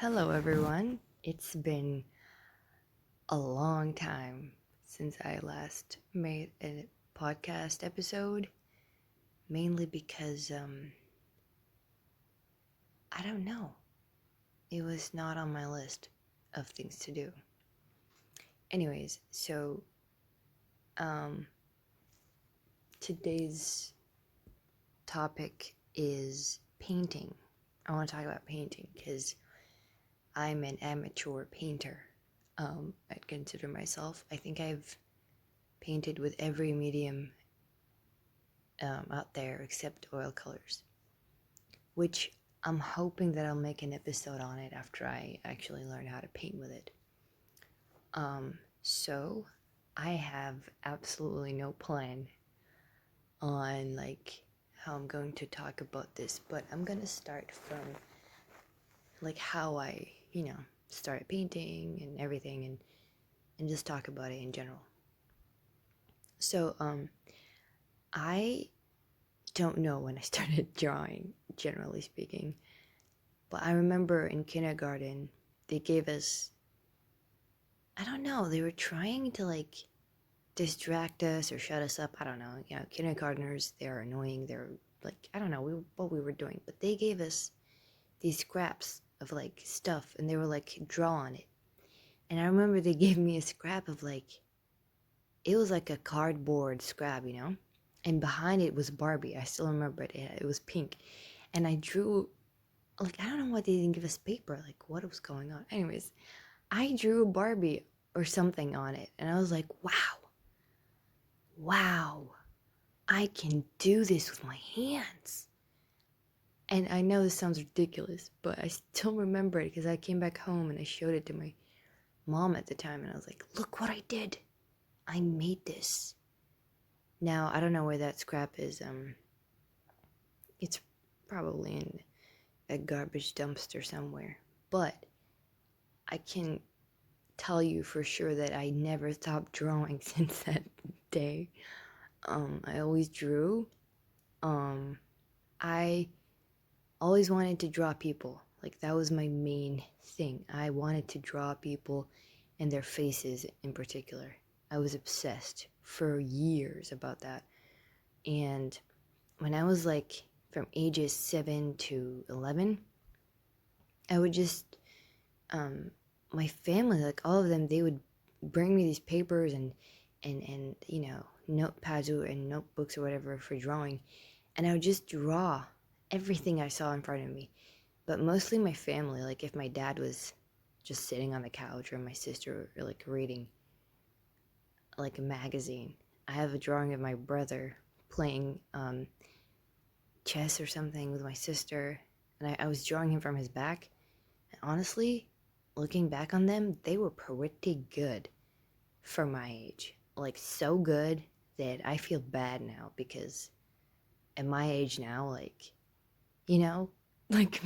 Hello, everyone. It's been a long time since I last made a podcast episode, mainly because, I don't know. It was not on my list of things to do. Anyways, so, um, today's topic is painting. I want to talk about painting because I'm an amateur painter. I'd consider myself. I think I've painted with every medium out there except oil colors, which I'm hoping that I'll make an episode on it after I actually learn how to paint with it. So I have absolutely no plan on how I'm going to talk about this, but I'm gonna start from how I, started painting and everything and just talk about it in general. So I don't know when I started drawing, generally speaking. But I remember in kindergarten, they gave us, I don't know, they were trying to distract us or shut us up. I don't know. Kindergartners, they're annoying. They're I don't know what we were doing. But they gave us these scraps of stuff and they were draw on it. And I remember they gave me a scrap of it was like a cardboard scrap, And behind it was Barbie. I still remember it. It was pink. And I drew I don't know why they didn't give us paper, what was going on. Anyways, I drew a Barbie or something on it, and I was like, wow, I can do this with my hands. And I know this sounds ridiculous, but I still remember it because I came back home and I showed it to my mom at the time, and I was like, look what I did. I made this. Now, I don't know where that scrap is. It's probably in a garbage dumpster somewhere, but I can tell you for sure that I never stopped drawing since that day. I always drew. I always wanted to draw people. That was my main thing. I wanted to draw people and their faces in particular. I was obsessed for years about that. And when I was from ages 7 to 11, I would just, my family, all of them, they would bring me these papers and notepads and notebooks or whatever for drawing, and I would just draw everything I saw in front of me. But mostly my family, if my dad was just sitting on the couch or my sister reading a magazine. I have a drawing of my brother playing chess or something with my sister, and I was drawing him from his back. And honestly, looking back on them, they were pretty good for my age. So good that I feel bad now because at my age now, you know, like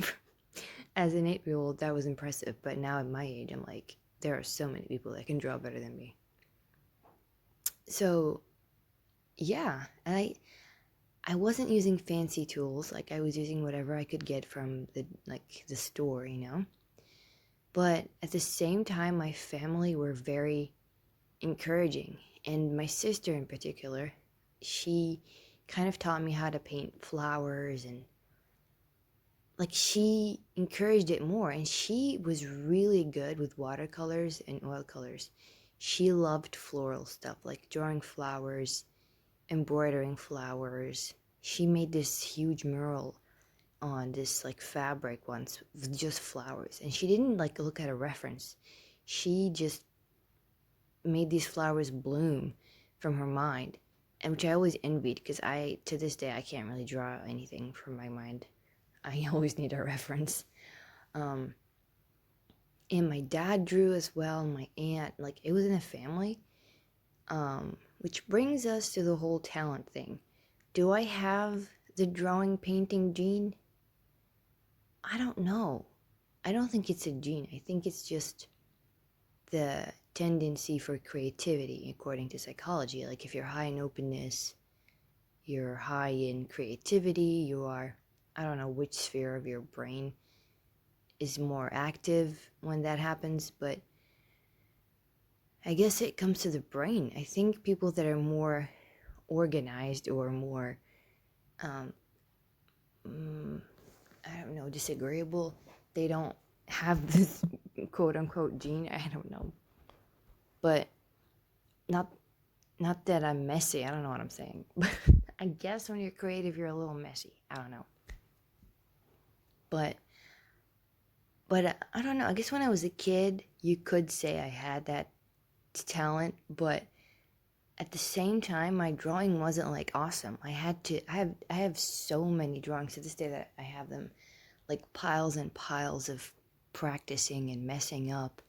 as an 8-year-old, that was impressive. But now at my age, I'm there are so many people that can draw better than me. So, yeah, and I wasn't using fancy tools. I was using whatever I could get from the store, But at the same time, my family were very encouraging, and my sister in particular, she kind of taught me how to paint flowers, and she encouraged it more, and she was really good with watercolors and oil colors. She loved floral stuff, drawing flowers, embroidering flowers. She made this huge mural on this fabric once with just flowers, and she didn't look at a reference. She just made these flowers bloom from her mind, and which I always envied because I to this day I can't really draw anything from my mind. I always need a reference. And my dad drew as well, and my aunt, it was in a family. Which brings us to the whole talent thing. Do I have the drawing painting gene? I don't know. I don't think it's a gene. I think it's just the tendency for creativity, according to psychology. If you're high in openness, you're high in creativity, you are, I don't know which sphere of your brain is more active when that happens, but I guess it comes to the brain. I think people that are more organized or more, um, I don't know, disagreeable, they don't have this quote unquote gene. I don't know. But not not that I'm messy. I don't know what I'm saying. But I guess when you're creative, you're a little messy. I don't know. But I don't know. I guess when I was a kid, you could say I had that talent, but at the same time, my drawing wasn't like awesome. I have so many drawings to this day that I have them like piles and piles of practicing and messing up.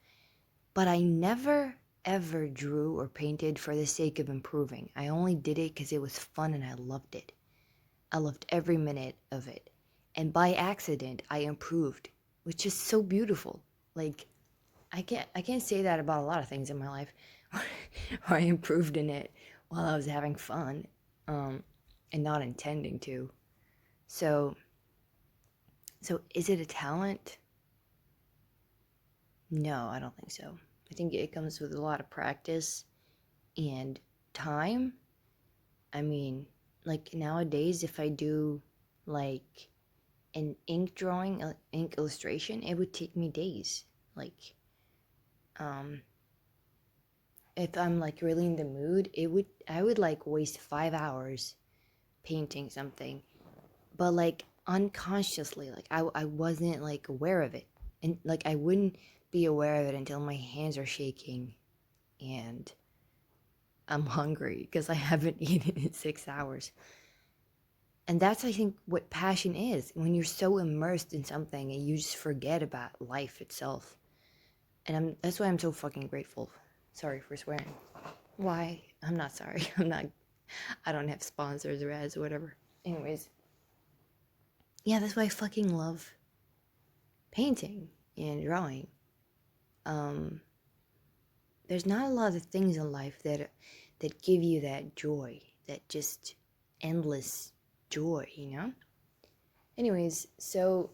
But I never ever drew or painted for the sake of improving. I only did it because it was fun and I loved it. I loved every minute of it. And by accident, I improved, which is so beautiful. Like I can't say that about a lot of things in my life. Where I improved in it while I was having fun, and not intending to. So is it a talent? No, I don't think so. I think it comes with a lot of practice and time. I mean, like nowadays, if I do like an ink drawing, ink illustration, it would take me days. Like, um, if I'm like really in the mood, I would like waste 5 hours painting something, but like unconsciously, like I wasn't like aware of it, and like I wouldn't be aware of it until my hands are shaking and I'm hungry because I haven't eaten in 6 hours. And that's, I think, what passion is, when you're so immersed in something and you just forget about life itself. And that's why I'm so fucking grateful. Sorry for swearing. Why? I'm not sorry. I don't have sponsors or ads or whatever. Anyways, yeah, that's why I fucking love painting and drawing. Um, there's not a lot of things in life that give you that joy, that just endless joy, you know? Anyways, so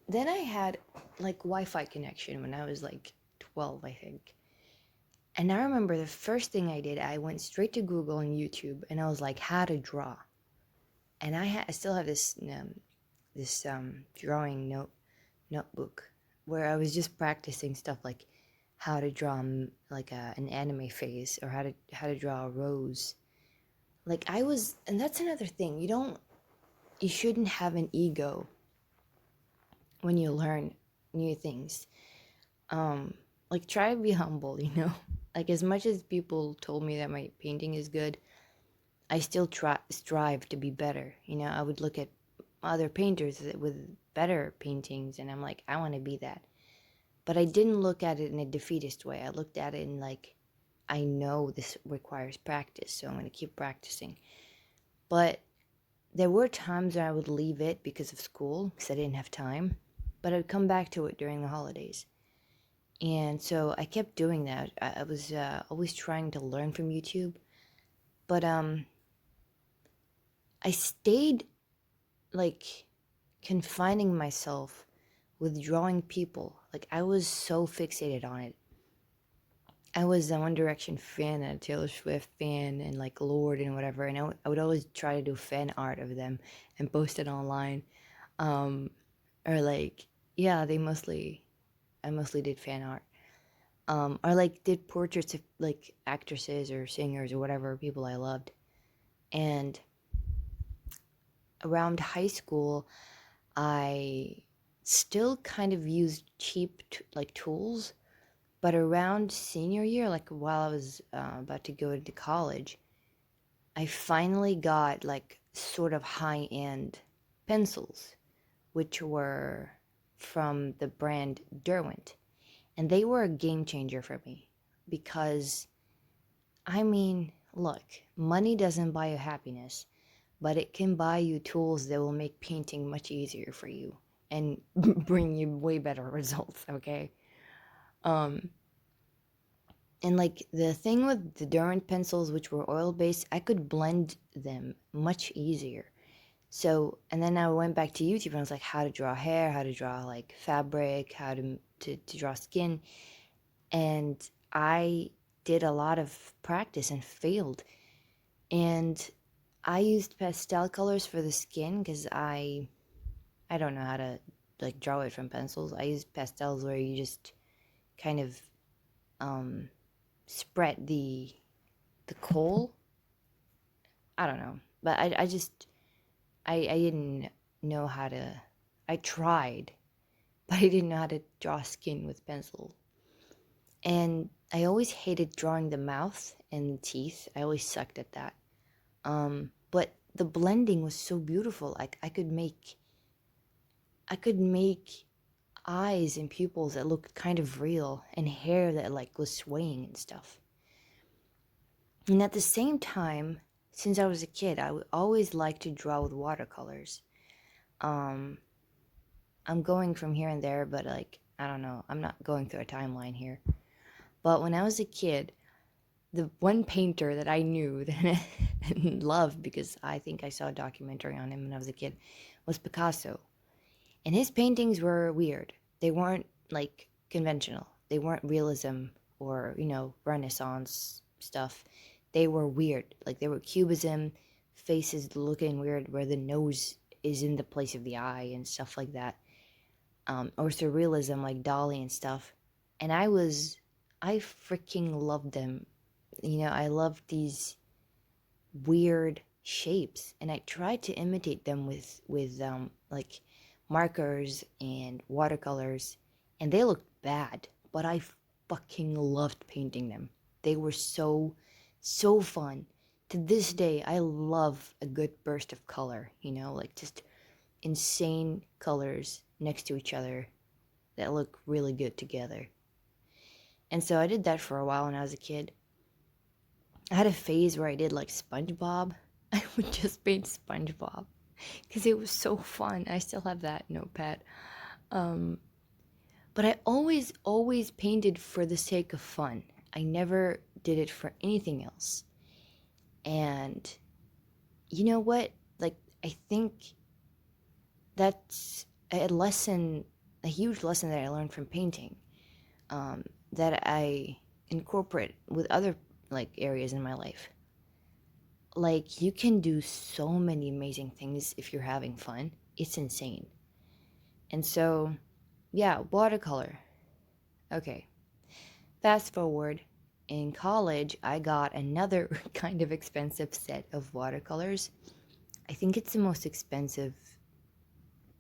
then I had like Wi-Fi connection when I was like 12, I think. And I remember the first thing I did, I went straight to Google and YouTube, and I was like, how to draw. And I still have this drawing notebook where I was just practicing stuff like how to draw like an anime face, or how to draw a rose. Like I was, and that's another thing. You shouldn't have an ego when you learn new things. Like try to be humble, you know? Like as much as people told me that my painting is good, I still strive to be better. You know, I would look at other painters with better paintings and I'm like, I want to be that. But I didn't look at it in a defeatist way. I looked at it in like, I know this requires practice, so I'm going to keep practicing. But there were times where I would leave it because of school, because I didn't have time. But I'd come back to it during the holidays. And so I kept doing that. I was always trying to learn from YouTube. But I stayed like confining myself with drawing people. Like I was so fixated on it. I was a One Direction fan and a Taylor Swift fan and like Lord and whatever. And I would always try to do fan art of them and post it online. Um, or like, yeah, I mostly did fan art. Or like did portraits of like actresses or singers or whatever, people I loved. And around high school, I still kind of used cheap like tools, but around senior year, like while I was about to go into college, I finally got like sort of high-end pencils, which were from the brand Derwent. And they were a game changer for me because, I mean, look, money doesn't buy you happiness, but it can buy you tools that will make painting much easier for you and bring you way better results, okay? Um, and like the thing with the Derwent pencils, which were oil based, I could blend them much easier. So, and then I went back to YouTube and I was like, how to draw hair, how to draw like fabric, how to draw skin. And I did a lot of practice and failed. And I used pastel colors for the skin because I don't know how to like draw it from pencils. I use pastels where you just kind of um, spread the kohl. I don't know, but I just I didn't know how to. I tried, but I didn't know how to draw skin with pencil. And I always hated drawing the mouth and the teeth. I always sucked at that. But the blending was so beautiful. Like I could make eyes and pupils that looked kind of real and hair that like was swaying and stuff. And at the same time, since I was a kid, I would always like to draw with watercolors. Um, I'm going from here and there, but like, I don't know. I'm not going through a timeline here. But when I was a kid, the one painter that I knew that and loved because I think I saw a documentary on him when I was a kid was Picasso. And his paintings were weird. They weren't like conventional. They weren't realism or, Renaissance stuff. They were weird. Like they were cubism, faces looking weird where the nose is in the place of the eye and stuff like that. Or surrealism like Dali and stuff. And I freaking loved them. I loved these weird shapes and I tried to imitate them with like markers and watercolors and they looked bad, but I fucking loved painting them. They were so fun. To this day, I love a good burst of color, like just insane colors next to each other that look really good together. And so I did that for a while when I was a kid. I had a phase where I did like SpongeBob. I would just paint SpongeBob because it was so fun. I still have that notepad. Um, but I always painted for the sake of fun. I never did it for anything else. And you know what? Like, I think that's a huge lesson that I learned from painting, that I incorporate with other like areas in my life. Like, you can do so many amazing things if you're having fun. It's insane. And so, yeah, watercolor. Okay, fast forward. In college, I got another kind of expensive set of watercolors. I think it's the most expensive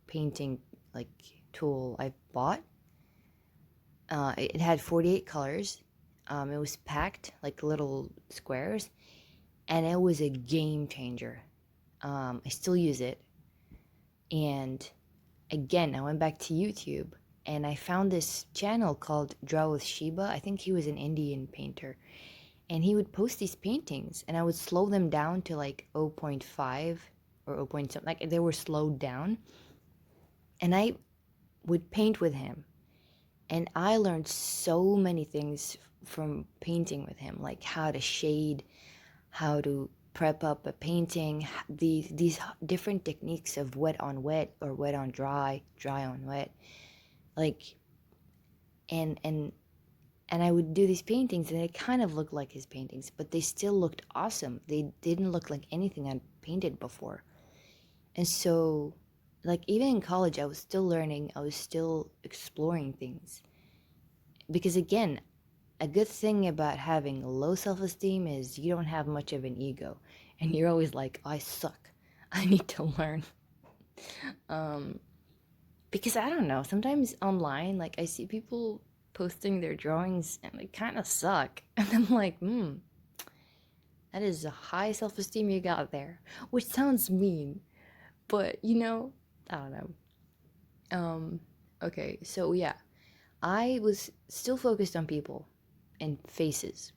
painting like tool I've bought. It had 48 colors. It was packed like little squares, and it was a game changer. I still use it. And again, I went back to YouTube and I found this channel called Draw with Shiba. I think he was an Indian painter. And he would post these paintings and I would slow them down to like zero point 0.5 or 0. Something. Like they were slowed down. And I would paint with him. And I learned so many things from painting with him, like how to shade, how to prep up a painting, these different techniques of wet on wet or wet on dry, dry on wet. Like and I would do these paintings and they kind of looked like his paintings, but they still looked awesome. They didn't look like anything I'd painted before. And so like even in college I was still learning, I was still exploring things. Because again, a good thing about having low self-esteem is you don't have much of an ego and you're always like, I suck, I need to learn. Because I don't know, sometimes online like I see people posting their drawings and they kind of suck and I'm like, that is a high self-esteem you got there, which sounds mean, but I don't know. Okay, so yeah, I was still focused on people and faces.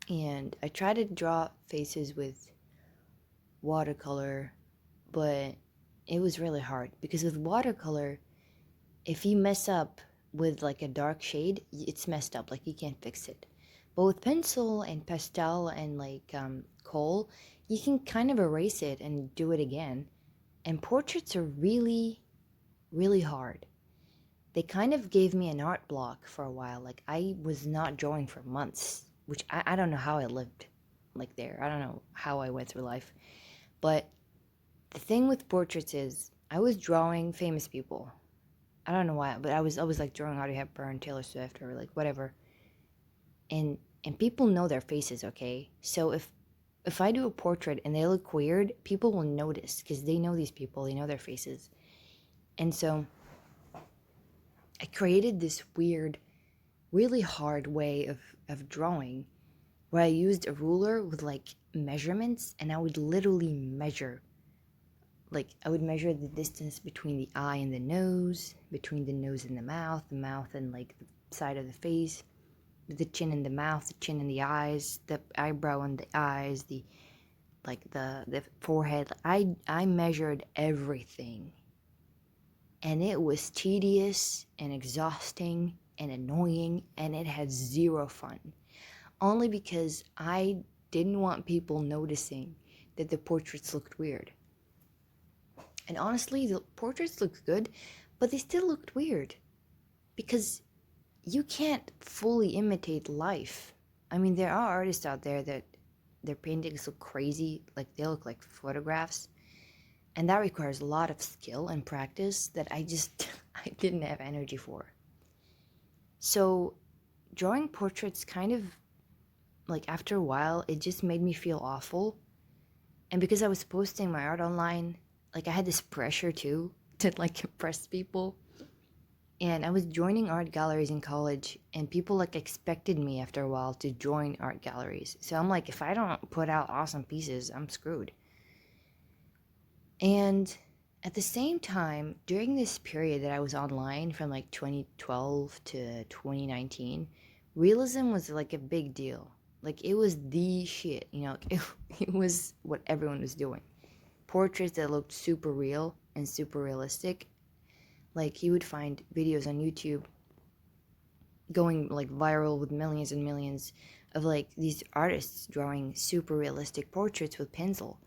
And I tried to draw faces with watercolor, but it was really hard because with watercolor, if you mess up with like a dark shade, it's messed up. Like you can't fix it. But with pencil and pastel and like kohl, you can kind of erase it and do it again. And portraits are really, really hard. They kind of gave me an art block for a while. Like, I was not drawing for months, which I don't know how I lived like there. I don't know how I went through life. But the thing with portraits is I was drawing famous people. I don't know why, but I was like drawing Audrey Hepburn, Taylor Swift, or like whatever. And people know their faces, okay? So if I do a portrait and they look weird, people will notice because they know these people, they know their faces. And so I created this weird, really hard way of drawing where I used a ruler with like measurements, and I would literally measure. Like, I would measure the distance between the eye and the nose, between the nose and the mouth and like the side of the face, the chin and the mouth, the chin and the eyes, the eyebrow and the eyes, the forehead. I measured everything, and it was tedious and exhausting and annoying, and it had zero fun. Only because I didn't want people noticing that the portraits looked weird. And honestly, the portraits looked good, but they still looked weird because you can't fully imitate life. I mean, there are artists out there that their paintings look crazy, like they look like photographs, and that requires a lot of skill and practice that I just I didn't have energy for. So, drawing portraits kind of like after a while, it just made me feel awful. And because I was posting my art online, like I had this pressure too to like impress people. And I was joining art galleries in college, and people like expected me after a while to join art galleries. So I'm like, if I don't put out awesome pieces, I'm screwed. And at the same time, during this period that I was online from like 2012 to 2019, realism was like a big deal. Like, it was the shit, it was what everyone was doing. Portraits that looked super real and super realistic. Like, you would find videos on YouTube going like viral with millions and millions of like these artists drawing super realistic portraits with pencil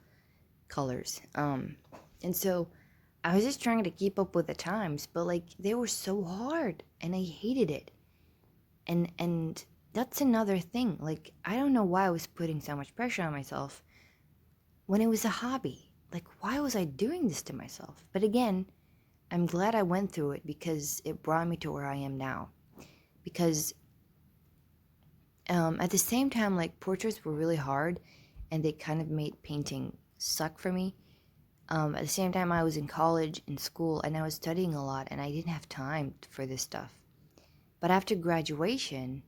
colors. And so I was just trying to keep up with the times, but like they were so hard and I hated it. And that's another thing. Like, I don't know why I was putting so much pressure on myself when it was a hobby. Like, why was I doing this to myself? But again, I'm glad I went through it because it brought me to where I am now. Because at the same time, like, portraits were really hard and they kind of made painting suck for me. At the same time, I was in college, in school, and I was studying a lot, and I didn't have time for this stuff. But after graduation,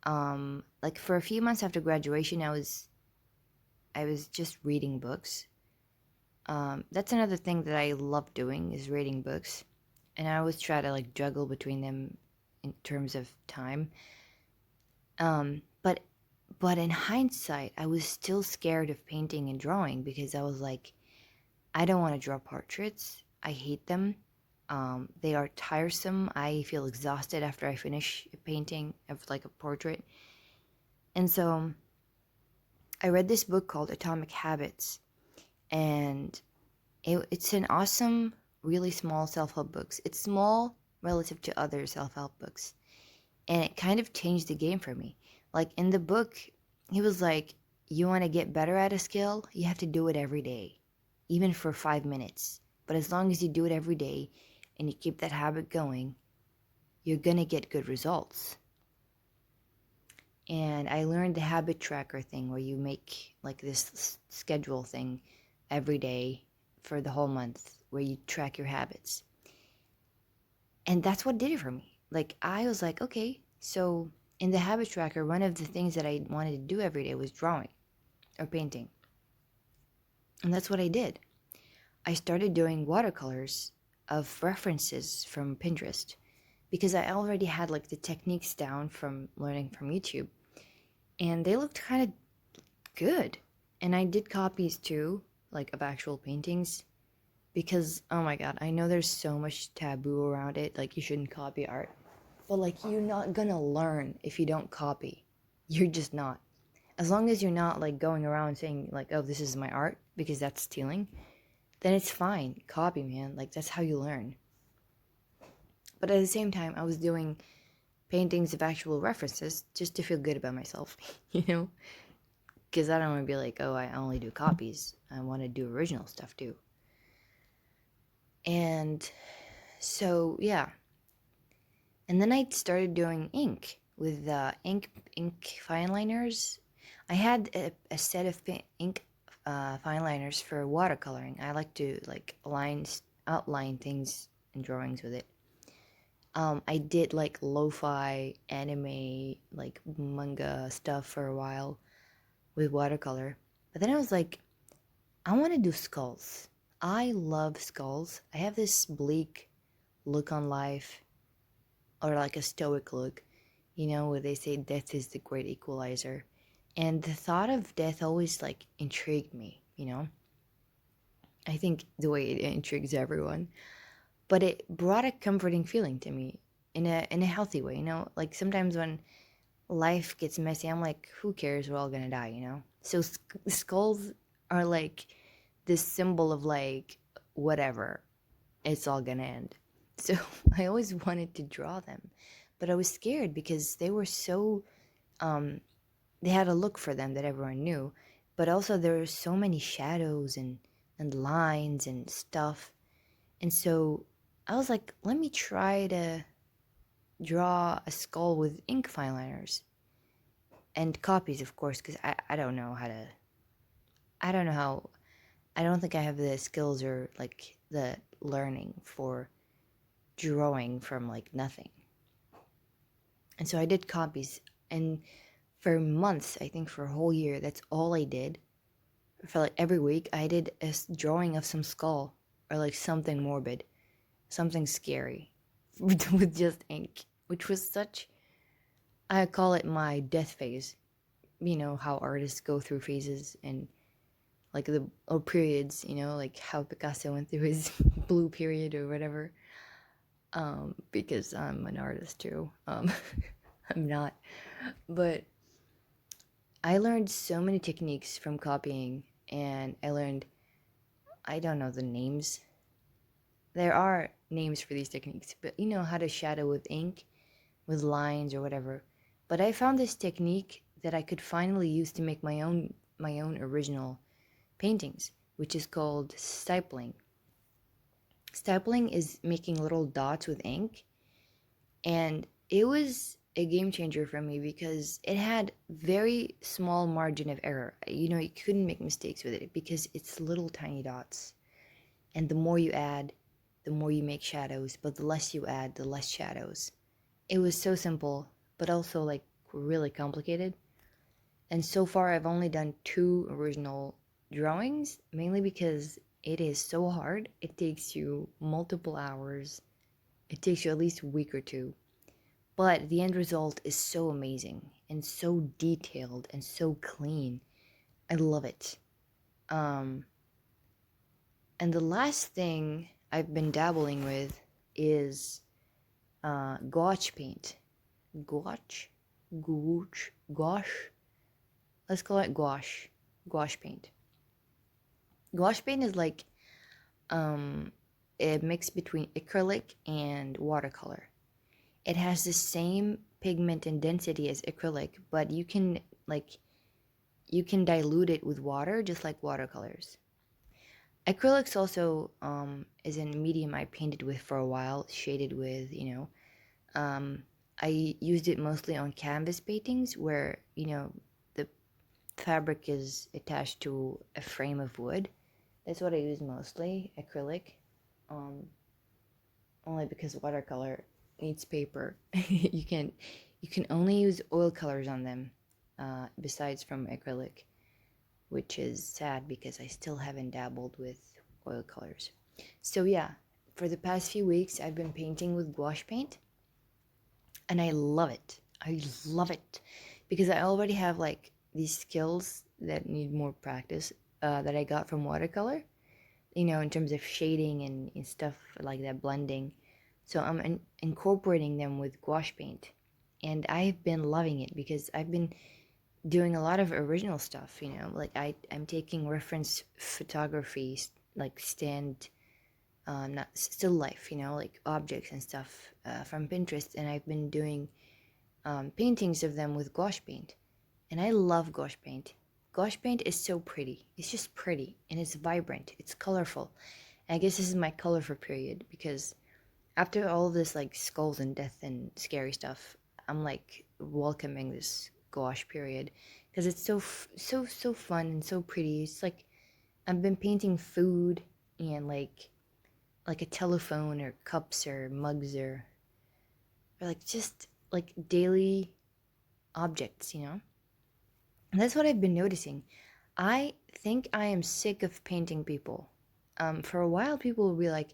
like for a few months after graduation, I was just reading books. That's another thing that I love doing is reading books, and I always try to like juggle between them in terms of time. But in hindsight, I was still scared of painting and drawing because I was like, I don't want to draw portraits. I hate them. They are tiresome. I feel exhausted after I finish a painting of like a portrait. And so I read this book called Atomic Habits, and it's an awesome, really small self-help books. It's small relative to other self-help books, and it kind of changed the game for me. Like, in the book, he was like, you want to get better at a skill, you have to do it every day, even for 5 minutes. But as long as you do it every day and you keep that habit going, you're gonna get good results. And I learned the habit tracker thing where you make like this schedule thing every day for the whole month where you track your habits. And that's what did it for me. Like, I was like, okay, so in the habit tracker, one of the things that I wanted to do every day was drawing or painting. And that's what I did. I started doing watercolors of references from Pinterest because I already had like the techniques down from learning from YouTube. And they looked kind of good. And I did copies too, like of actual paintings. Because, oh my god, I know there's so much taboo around it. Like, you shouldn't copy art. But like, you're not gonna learn if you don't copy. You're just not. As long as you're not like going around saying like, oh, this is my art, because that's stealing, then it's fine. Copy, man. Like, that's how you learn. But at the same time, I was doing paintings of actual references just to feel good about myself, you know? Because I don't want to be like, oh, I only do copies. I want to do original stuff too. And so, yeah. And then I started doing ink with ink fine liners. I had a set of ink fine liners for watercoloring. I like to like outline things and drawings with it. I did like lo-fi anime, like manga stuff for a while with watercolor. But then I was like, I want to do skulls. I love skulls. I have this bleak look on life, or like a stoic look, you know, where they say death is the great equalizer. And the thought of death always like intrigued me, you know? I think the way it intrigues everyone. But it brought a comforting feeling to me in a healthy way, you know? Like sometimes when life gets messy, I'm like, who cares? We're all gonna die, you know? So skulls are like this symbol of like, whatever, it's all gonna end. So I always wanted to draw them, but I was scared because they were so, they had a look for them that everyone knew, but also there were so many shadows and lines and stuff. And so I was like, let me try to draw a skull with ink fine liners and copies, of course, because I don't know how to, I don't know how, I don't think I have the skills or like the learning for drawing from like nothing. And so I did copies, and for months, I think for a whole year, that's all I did. For like every week, I did a drawing of some skull or like something morbid, something scary with just ink, which was such, I call it my death phase. You know how artists go through phases and like the or periods, you know, like how Picasso went through his blue period or whatever. Because I'm an artist too. I'm not, but I learned so many techniques from copying, and I learned, I don't know the names. There are names for these techniques, but you know how to shadow with ink, with lines or whatever. But I found this technique that I could finally use to make my own original paintings, which is called stippling. Stippling is making little dots with ink, and it was a game changer for me because it had very small margin of error. You know, you couldn't make mistakes with it because it's little tiny dots. And the more you add, the more you make shadows, but the less you add, the less shadows. It was so simple, but also like really complicated. And so far I've only done 2 original drawings, mainly because it is so hard. It takes you multiple hours. It takes you at least a week or two. But the end result is so amazing and so detailed and so clean. I love it. Um, and the last thing I've been dabbling with is gouache paint. Gouache? Gouache? Gouache? Let's call it gouache. Gouache paint. Gouache paint is like a mix between acrylic and watercolor. It has the same pigment and density as acrylic, but you can dilute it with water just like watercolors. Acrylics also is a medium I painted with for a while, shaded with, you know. I used it mostly on canvas paintings where, you know, the fabric is attached to a frame of wood. That's what I use mostly, acrylic. Um, Only because watercolor needs paper. You can only use oil colors on them, besides from acrylic, which is sad because I still haven't dabbled with oil colors. So yeah, for the past few weeks I've been painting with gouache paint, and I love it. I love it because I already have like these skills that need more practice, that I got from watercolor, you know, in terms of shading and stuff like that, blending. So I'm incorporating them with gouache paint, and I've been loving it because I've been doing a lot of original stuff, like I'm taking reference photography, like stand, not still life, like objects and stuff from Pinterest, and I've been doing paintings of them with gouache paint. And I love gouache paint. Gouache paint is so pretty. It's just pretty and it's vibrant. It's colorful. And I guess this is my colorful period because after all of this like skulls and death and scary stuff, I'm like welcoming this gouache period because it's so fun and so pretty. It's like I've been painting food and like a telephone or cups or mugs or like just like daily objects. And that's what I've been noticing. I think I am sick of painting people. For a while, people will be like,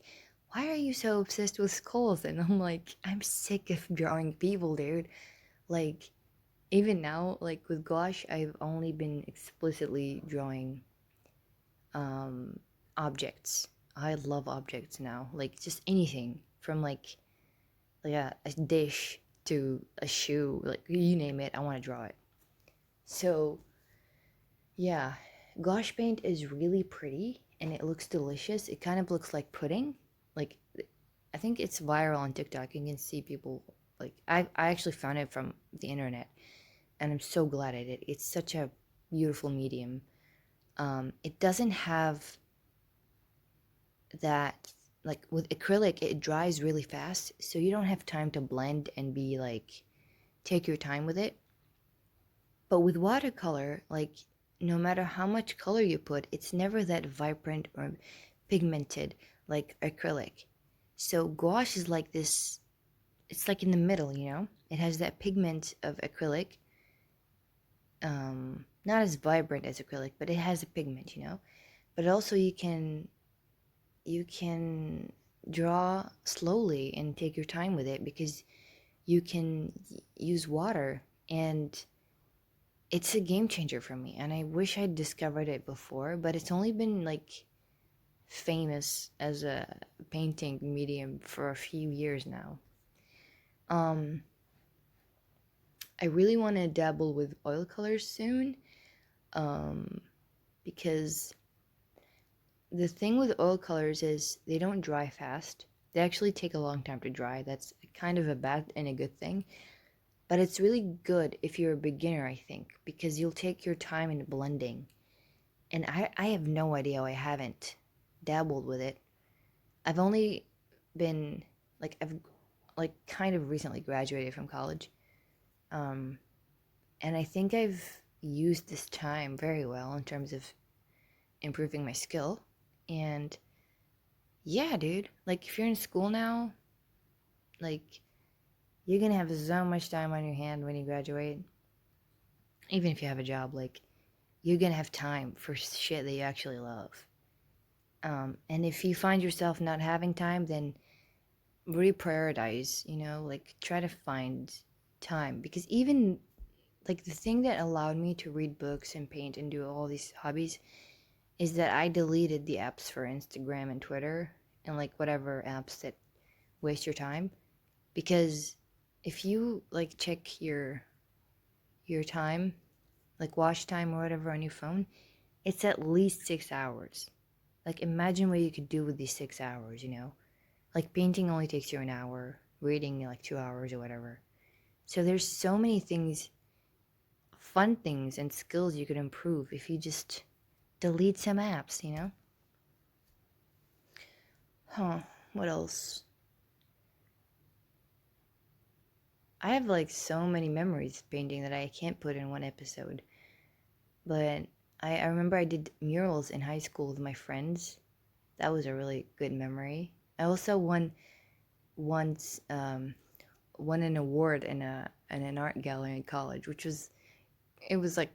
"Why are you so obsessed with skulls?" And I'm like, "I'm sick of drawing people, dude." Like, even now, like with gouache, I've only been explicitly drawing um, objects. I love objects now, like just anything from like a dish to a shoe, like you name it, I want to draw it. So yeah, gouache paint is really pretty and it looks delicious. It kind of looks like pudding. Like I think it's viral on TikTok. You can see people like I actually found it from the internet and I'm so glad I did. It's such a beautiful medium. It doesn't have that like with acrylic it dries really fast, so you don't have time to blend and be like take your time with it. But with watercolor, like no matter how much color you put, it's never that vibrant or pigmented like acrylic. So gouache is like this, it's like in the middle. It has that pigment of acrylic. Not as vibrant as acrylic, but it has a pigment. But also you can draw slowly and take your time with it because you can use water, and it's a game changer for me, and I wish I'd discovered it before, but it's only been like famous as a painting medium for a few years now. um I really want to dabble with oil colors soon, um because the thing with oil colors is they don't dry fast. They actually take a long time to dry. That's kind of a bad and a good thing. But it's really good if you're a beginner, I think, because you'll take your time in blending. And I have no idea why I haven't dabbled with it. I've only been I've like kind of recently graduated from college. Um, and I think I've used this time very well in terms of improving my skill. And yeah, dude, like if you're in school now, like you're gonna have so much time on your hand when you graduate. Even if you have a job, like you're gonna have time for shit that you actually love. And if you find yourself not having time, then reprioritize, like try to find time. Because even like the thing that allowed me to read books and paint and do all these hobbies is that I deleted the apps for Instagram and Twitter and like whatever apps that waste your time. Because if you like check your time, like watch time or whatever on your phone, it's at least 6 hours. Like imagine what you could do with these 6 hours. Like painting only takes you an hour, reading like 2 hours or whatever. So there's so many things, fun things and skills you could improve if you just delete some apps. Huh, what else? I have like so many memories of painting that I can't put in one episode. But I remember I did murals in high school with my friends. That was a really good memory. I also once won an award in an art gallery in college, which was it was like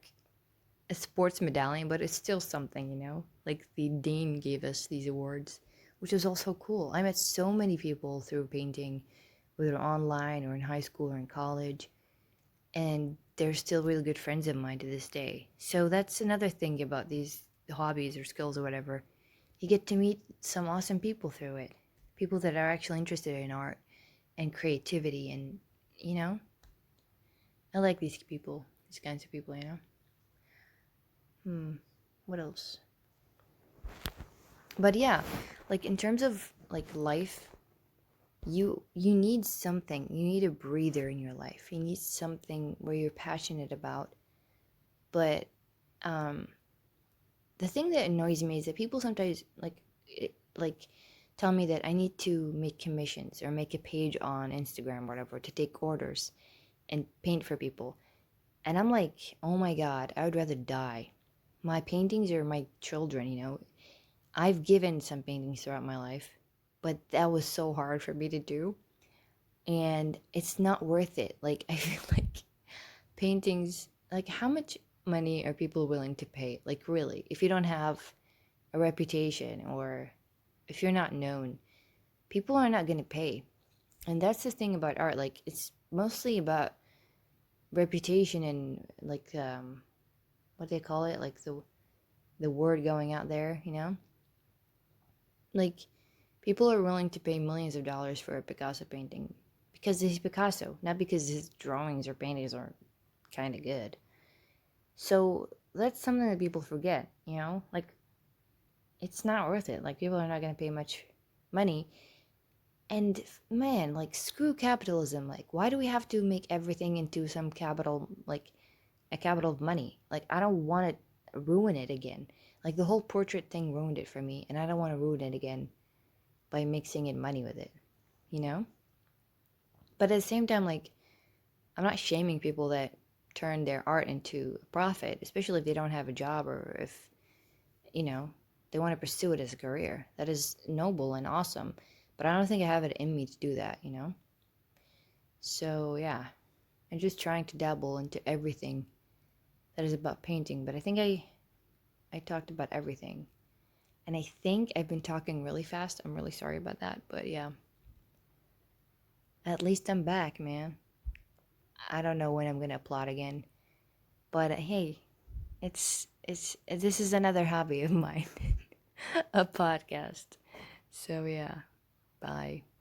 a sports medallion, but it's still something. Like the dean gave us these awards, which was also cool. I met so many people through painting, whether online or in high school or in college, and they're still really good friends of mine to this day. So that's another thing about these hobbies or skills or whatever. You get to meet some awesome people through it. People that are actually interested in art and creativity and I like these people. these kinds of people, you know. What else? But yeah, like in terms of like life, you need something. You need a breather in your life. You need something where you're passionate about. But um the thing that annoys me is that people sometimes like tell me that I need to make commissions or make a page on Instagram or whatever to take orders and paint for people. And I'm like, "Oh my god, I would rather die." My paintings are my children, you know. I've given some paintings throughout my life, but that was so hard for me to do, and it's not worth it. Like I feel like paintings, like how much money are people willing to pay? Like really, if you don't have a reputation or if you're not known, people are not going to pay. And that's the thing about art. Like it's mostly about reputation and like what they call it, like the word going out there, you know? Like people are willing to pay millions of dollars for a Picasso painting because he's Picasso, not because his drawings or paintings are kind of good. So that's something that people forget, you know? Like it's not worth it. Like people are not going to pay much money. And man, like screw capitalism. Like why do we have to make everything into some capital, like a capital of money? Like I don't want to ruin it again. Like the whole portrait thing ruined it for me, and I don't want to ruin it again by mixing in money with it, you know? But at the same time, like I'm not shaming people that turn their art into a profit, especially if they don't have a job or if, you know, they want to pursue it as a career. That is noble and awesome. But I don't think I have it in me to do that, you know? So yeah, I'm just trying to dabble into everything that is about painting. But I think I talked about everything. And I think I've been talking really fast. I'm really sorry about that. But yeah, at least I'm back, man. I don't know when I'm going to upload again. But hey, it's this is another hobby of mine, a podcast. So yeah, bye.